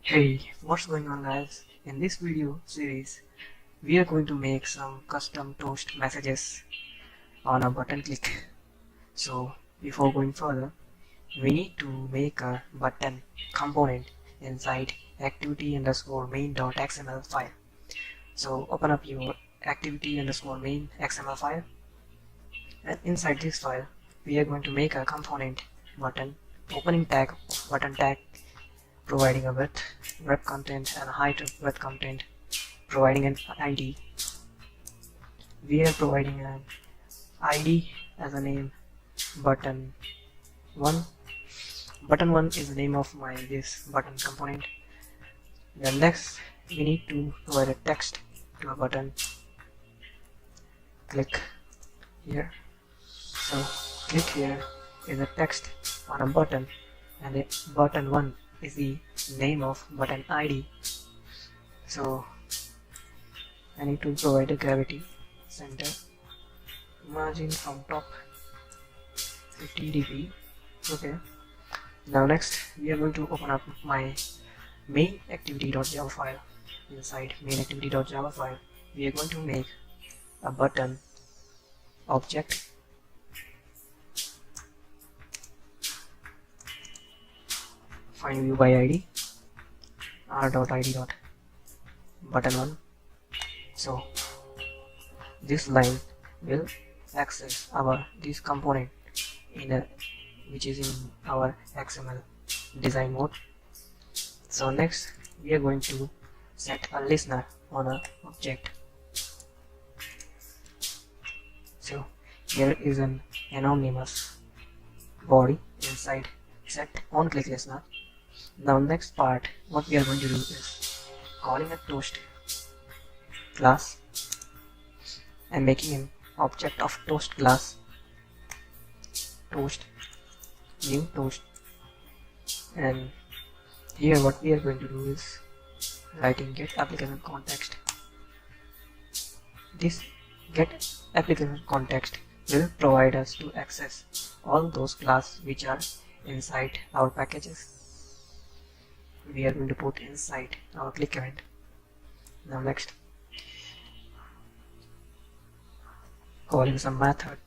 Hey, what's going on guys? In this video series, we are going to make some custom toast messages on a button click. So before going further, we need to make a button component inside activity_main.xml file. So open up your activity_main XML file, and inside this file, we are going to make a component button opening tag, button tag, providing a width, web content, and a height of web content, providing an ID. We are providing an ID as a name, button 1. Button 1 is the name of this button component. Then next, we need to provide a text to a button. Click here. So click here is a text on a button, and the button 1 is the name of button ID. So I need to provide a gravity center, margin from top 50 dp. Okay. Now next we are going to open up my main activity.java file. Inside main activity.java file, we are going to make a button object. Find view by ID, r.id.button1. So this line will access this component which is in our XML design mode. So next we are going to set a listener on a object. So here is an anonymous body inside set on click listener. Now next part, what we are going to do is calling a toast class and making an object of toast class, toast, new toast. And here what we are going to do is writing get applicant context. This get applicant context will provide us to access all those classes which are inside our packages. We are going to put inside our click event. Now next, calling some method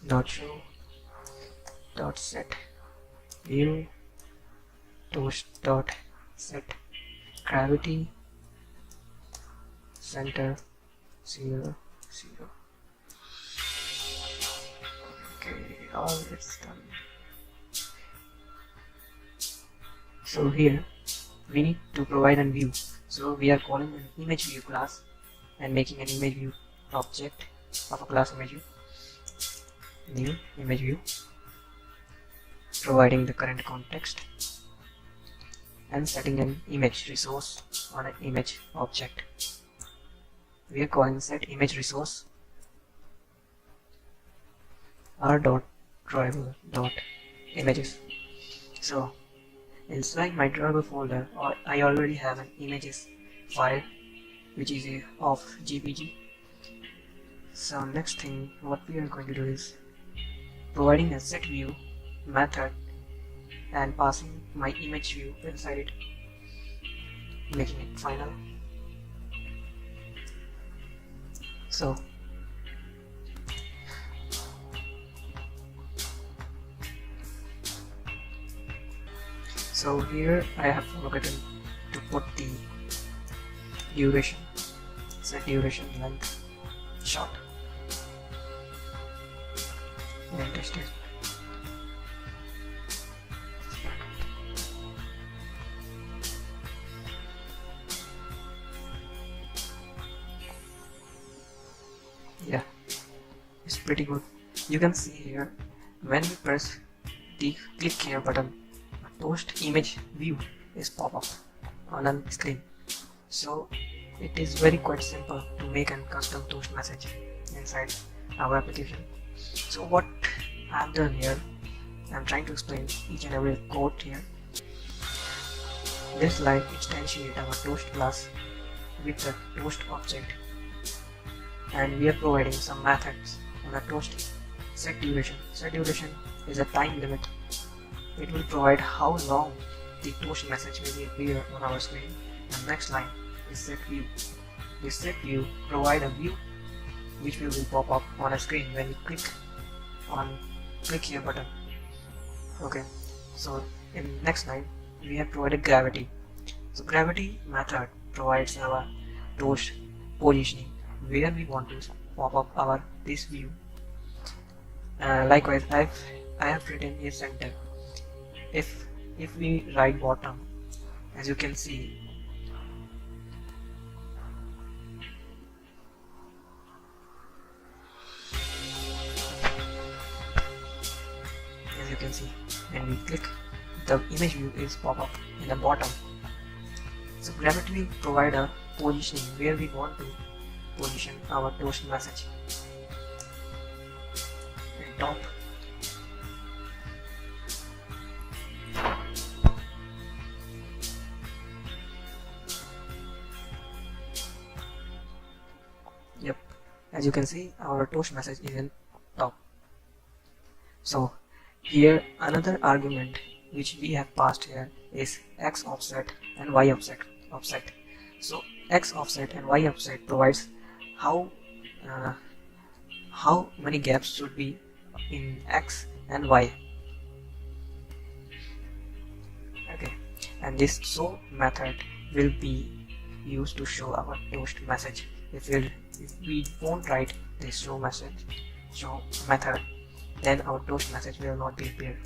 dot show dot set view toast dot set gravity center 0 0. Okay, all it's done. So here we need to provide a view. So we are calling an image view class and making an image view object of a class image view, new image view, providing the current context and setting an image resource on an image object. We are calling set image resource r.driver.images. So inside my driver folder, I already have an images file which is of GPG. So next thing what we are going to do is providing a set view method and passing my image view inside it, making it final. So here I have forgotten to put the duration, set duration length short, and test it. Yeah, it's pretty good. You can see here when we press the click here button, toast image view is pop up on a screen. So it is very quite simple to make a custom toast message inside our application. So what I've done here, I'm trying to explain each and every code here. This line instantiates our toast class with the toast object, and we are providing some methods on a toast. Set duration. Set duration is a time limit. It will provide how long the toast message will appear on our screen. And next line is set view. This set view provide a view which will pop up on a screen when you click here button. Okay, so in next line we have provided gravity. So gravity method provides our toast positioning where we want to pop up our this view. Likewise, I have written a center. If we write bottom, as you can see, when we click, the image view is pop up in the bottom. So gravity will provide a positioning where we want to position our toast message. And top, yep, as you can see, our toast message is in top. So here another argument which we have passed here is x offset and y offset. So x offset and y offset provides how many gaps should be in x and y. Okay, and this show method will be used to show our toast message. If we won't write this show method, then our toast message will not be appeared.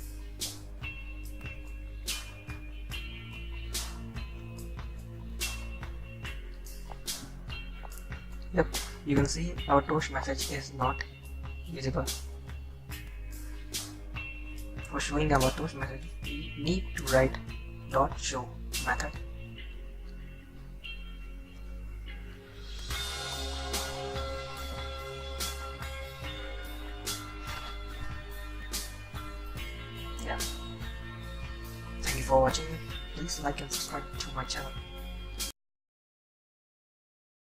Yep, you can see our toast message is not visible. For showing our toast message, we need to write .show method. Yeah. Thank you for watching. Please like and subscribe to my channel.